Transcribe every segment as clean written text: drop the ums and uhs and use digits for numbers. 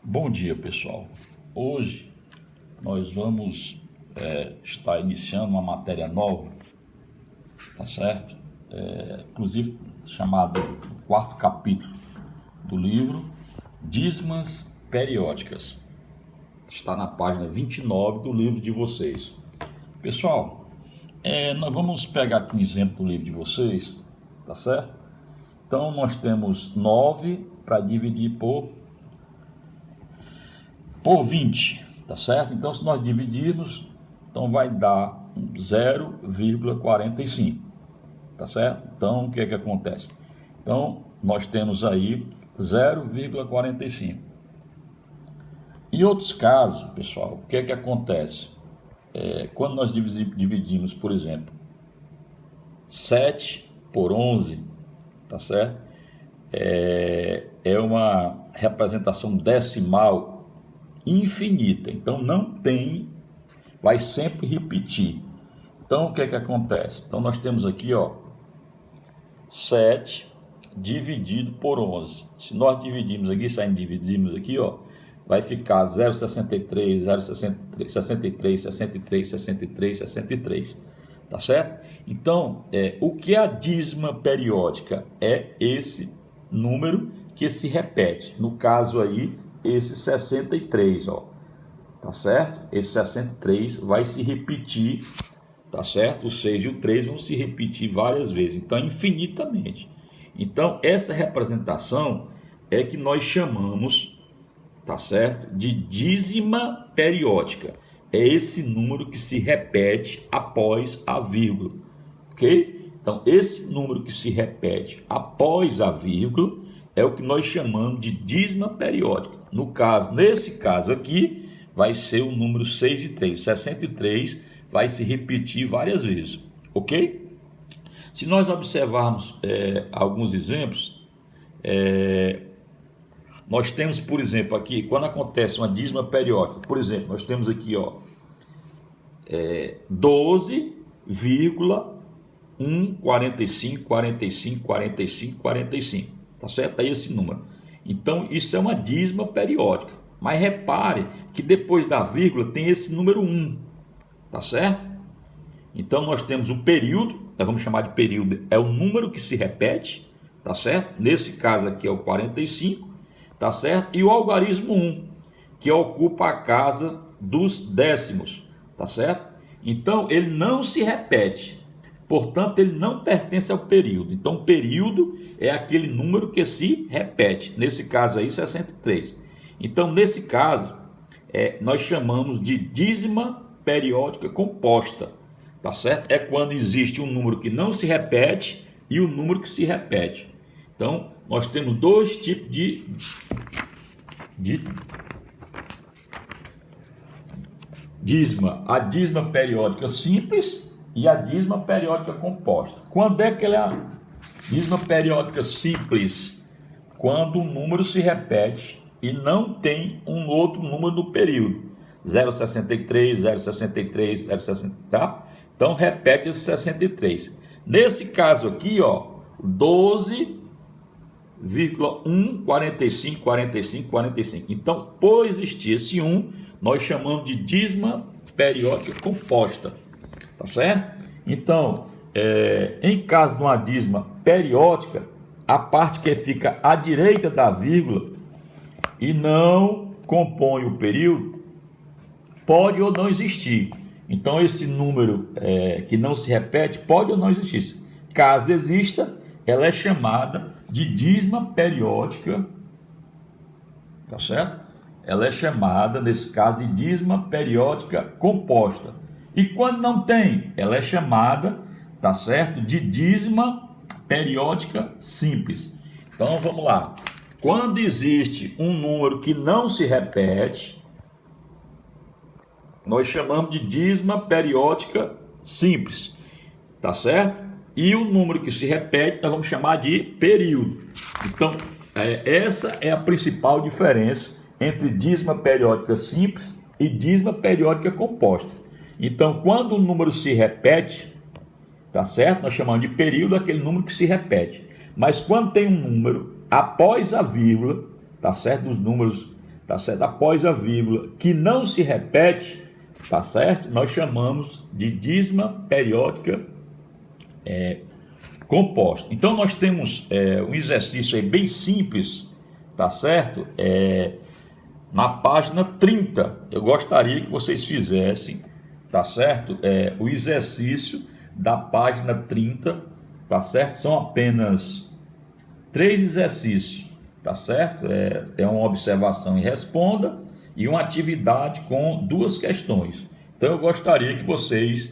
Bom dia, pessoal. Hoje nós vamos estar iniciando uma matéria nova, tá certo? Inclusive chamado quarto capítulo do livro Dízimos Periódicas. Está na página 29 do livro de vocês. Pessoal, nós vamos pegar aqui um exemplo do livro de vocês, tá certo? Então nós temos 9 para dividir por 20, tá certo? Então se nós dividirmos, então vai dar 0,45, tá certo? Então o que é que acontece? Então nós temos aí 0,45. Em outros casos, pessoal, o que é que acontece? Quando nós dividimos, por exemplo, 7 por 11, tá certo? É uma representação decimal infinita, então não tem, vai sempre repetir. Então o que é que acontece? Então nós temos aqui, 7 dividido por 11. Se nós dividimos aqui, dividimos aqui, vai ficar 0,63, 0,63, 63, 63, 63, 63, tá certo? Então, o que é a dízima periódica? É esse número que se repete. No caso aí, esse 63, tá certo? Esse 63 vai se repetir, tá certo? O 6 e o 3 vão se repetir várias vezes, então infinitamente. Então, essa representação é que nós chamamos, tá certo? De dízima periódica. É esse número que se repete após a vírgula, ok? Então, esse número que se repete após a vírgula é o que nós chamamos de dízima periódica. Nesse caso aqui, vai ser o número 6 e 3. 63 vai se repetir várias vezes, ok? Se nós observarmos alguns exemplos, nós temos, por exemplo, aqui, quando acontece uma dízima periódica, por exemplo, nós temos aqui, 12,145, 45, 45, 45. Tá certo? Aí esse número. Então, isso é uma dízima periódica. Mas repare que depois da vírgula tem esse número 1. Tá certo? Então, nós temos o período, nós vamos chamar de período, é o número que se repete, tá certo? Nesse caso aqui é o 45, tá certo? E o algarismo 1, que ocupa a casa dos décimos, tá certo? Então, ele não se repete. Portanto, ele não pertence ao período. Então, o período é aquele número que se repete. Nesse caso aí, 63. Então, nesse caso, nós chamamos de dízima periódica composta. Tá certo? É quando existe um número que não se repete e um número que se repete. Então, nós temos dois tipos de dízima. A dízima periódica simples e a dízima periódica composta. Quando é que ela é a dízima periódica simples? Quando o número se repete e não tem um outro número no período. 0,63, 0,63, 0,60, tá? Então repete esse 63. Nesse caso aqui, 12,1, 45, 45, 45. Então, por existir esse 1, nós chamamos de dízima periódica composta. Tá certo? Então, em caso de uma dízima periódica, a parte que fica à direita da vírgula e não compõe o período pode ou não existir. Então, esse número que não se repete pode ou não existir. Caso exista, ela é chamada de dízima periódica, tá certo? Ela é chamada, nesse caso, de dízima periódica composta. E quando não tem, ela é chamada, tá certo, de dízima periódica simples. Então vamos lá. Quando existe um número que não se repete, nós chamamos de dízima periódica simples, tá certo? E o número que se repete, nós vamos chamar de período. Então, essa é a principal diferença entre dízima periódica simples e dízima periódica composta. Então, quando o número se repete, tá certo? Nós chamamos de período aquele número que se repete. Mas quando tem um número após a vírgula, tá certo? Dos números tá certo? Após a vírgula, que não se repete, tá certo? Nós chamamos de dízima periódica composta. Então nós temos um exercício aí bem simples, tá certo? Na página 30, eu gostaria que vocês fizessem, tá certo? O exercício da página 30, tá certo? São apenas 3 exercícios, tá certo? Tem uma observação e responda e uma atividade com 2 questões. Então eu gostaria que vocês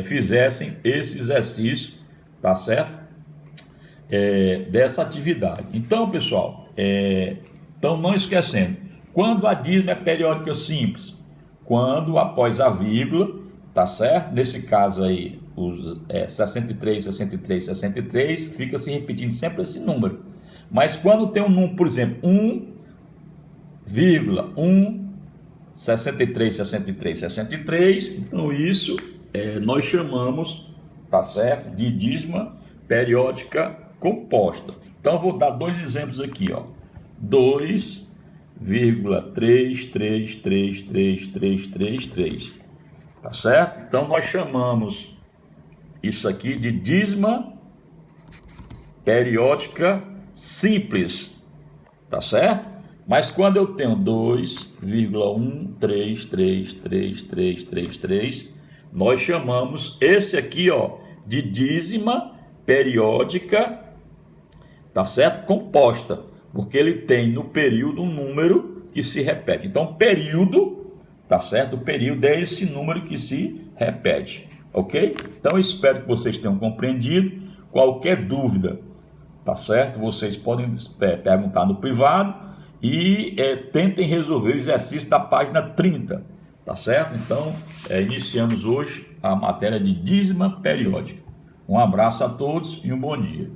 fizessem esse exercício, tá certo? Dessa atividade. Então, pessoal, então não esquecendo, quando a dízima é periódica simples, quando após a vírgula, tá certo? Nesse caso aí, os 63, 63, 63, fica se repetindo sempre esse número. Mas quando tem um número, por exemplo, 1,1, 63, 63, 63, então isso nós chamamos, tá certo? De dízima periódica composta. Então eu vou dar 2 exemplos aqui, ó. 2,33333333, tá certo? Então nós chamamos isso aqui de dízima periódica simples, tá certo? Mas quando eu tenho 2,1333333, nós chamamos esse aqui, ó, de dízima periódica, tá certo? Composta, porque ele tem no período um número que se repete. Então, período, tá certo? O período é esse número que se repete, ok? Então, eu espero que vocês tenham compreendido. Qualquer dúvida, tá certo? Vocês podem perguntar no privado e tentem resolver o exercício da página 30, tá certo? Então, iniciamos hoje a matéria de dízima periódica. Um abraço a todos e um bom dia.